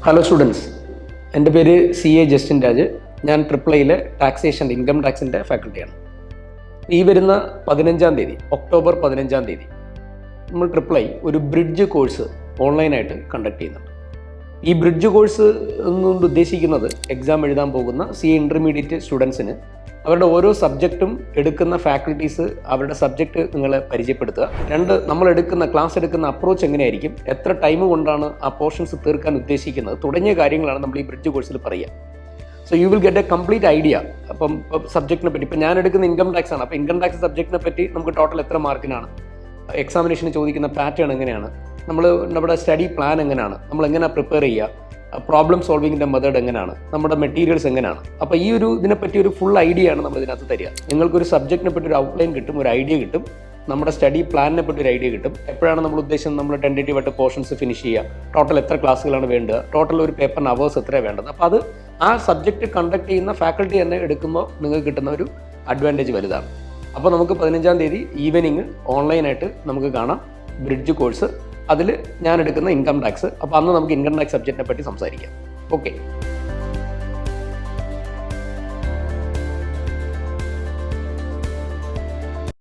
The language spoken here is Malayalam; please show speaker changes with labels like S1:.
S1: ഹലോ സ്റ്റുഡൻസ്, എൻ്റെ പേര് CA Justin Raj. ഞാൻ ട്രിപ്പിളയിലെ ടാക്സേഷൻ ഇൻകം ടാക്സിൻ്റെ ഫാക്കൽറ്റിയാണ്. ഈ വരുന്ന 15-ാം തീയതി, ഒക്ടോബർ 15-ാം തീയതി നമ്മൾ ട്രിപ്പിളൈ ഒരു ബ്രിഡ്ജ് കോഴ്സ് ഓൺലൈനായിട്ട് കണ്ടക്ട് ചെയ്യുന്നുണ്ട്. ഈ ബ്രിഡ്ജ് കോഴ്സ് എന്നുകൊണ്ട് ഉദ്ദേശിക്കുന്നത് എക്സാം എഴുതാൻ പോകുന്ന CA ഇൻ്റർമീഡിയറ്റ് സ്റ്റുഡൻസിന് അവരുടെ ഓരോ സബ്ജക്റ്റും എടുക്കുന്ന ഫാക്കൽറ്റീസ് അവരുടെ സബ്ജക്റ്റ് നിങ്ങളെ പരിചയപ്പെടുത്തുക. നമ്മൾ ക്ലാസ് എടുക്കുന്ന അപ്രോച്ച് എങ്ങനെയായിരിക്കും, എത്ര ടൈം കൊണ്ടാണ് ആ പോർഷൻസ് തീർക്കാൻ ഉദ്ദേശിക്കുന്നത് തുടങ്ങിയ കാര്യങ്ങളാണ് നമ്മൾ ഈ ബ്രിഡ്ജ് കോഴ്സിൽ പറയുക. So you will get A complete idea. അപ്പം സബ്ജക്റ്റിനെ പറ്റി ഇപ്പം ഞാൻ എടുക്കുന്ന ഇൻകം ടാക്സ് ആണ്. അപ്പോൾ ഇൻകം ടാക്സ് സബ്ജക്റ്റിനെ പറ്റി നമുക്ക് ടോട്ടൽ എത്ര മാർക്കിനാണ്, എക്സാമിനേഷന് ചോദിക്കുന്ന പാറ്റേൺ എങ്ങനെയാണ്, നമ്മുടെ സ്റ്റഡി പ്ലാൻ എങ്ങനെയാണ്, നമ്മൾ എങ്ങനെയാണ് പ്രിപ്പയർ ചെയ്യുക, പ്രോബ്ലം സോൾവിങ്ങിൻ്റെ മെത്തേഡ് എങ്ങനെയാണ്, നമ്മുടെ മെറ്റീരിയൽസ് എങ്ങനെയാണ്. അപ്പോൾ ഈ ഇതിനെപ്പറ്റി ഒരു ഫുൾ ഐഡിയ ആണ് നമ്മൾ ഇതിനകത്ത് തരിക. നിങ്ങൾക്കൊരു സബ്ജക്റ്റിനെ പറ്റി ഒരു ഔട്ട്ലൈൻ കിട്ടും, ഒരു ഐഡിയ കിട്ടും, നമ്മുടെ സ്റ്റഡി പ്ലാനിനെ പറ്റി ഒരു ഐഡിയ കിട്ടും. എപ്പോഴാണ് നമ്മൾ ഉദ്ദേശിച്ചത് നമ്മൾ ടെൻറ്റേറ്റീവായിട്ട് പോർഷൻസ് ഫിനിഷ് ചെയ്യുക, ടോട്ടൽ എത്ര ക്ലാസ്സുകളാണ് വേണ്ടത്, ടോട്ടൽ ഒരു പേപ്പറിന് അവേഴ്സ് എത്രയാണ് വേണ്ടത്. അപ്പോൾ അത് ആ സബ്ജക്റ്റ് കണ്ടക്ട് ചെയ്യുന്ന ഫാക്കൽറ്റി തന്നെ എടുക്കുമ്പോൾ നിങ്ങൾക്ക് കിട്ടുന്ന ഒരു അഡ്വാൻറ്റേജ് വലുതാണ്. അപ്പോൾ നമുക്ക് 15-ാം തീയതി ഈവനിങ് ഓൺലൈനായിട്ട് നമുക്ക് കാണാം ബ്രിഡ്ജ് കോഴ്സ്. അതിൽ ഞാൻ എടുക്കുന്ന ഇൻകം ടാക്സ്. അപ്പോൾ അന്ന് നമുക്ക് ഇൻകം ടാക്സ് സബ്ജക്റ്റിനെ പറ്റി സംസാരിക്കാം. ഓക്കെ.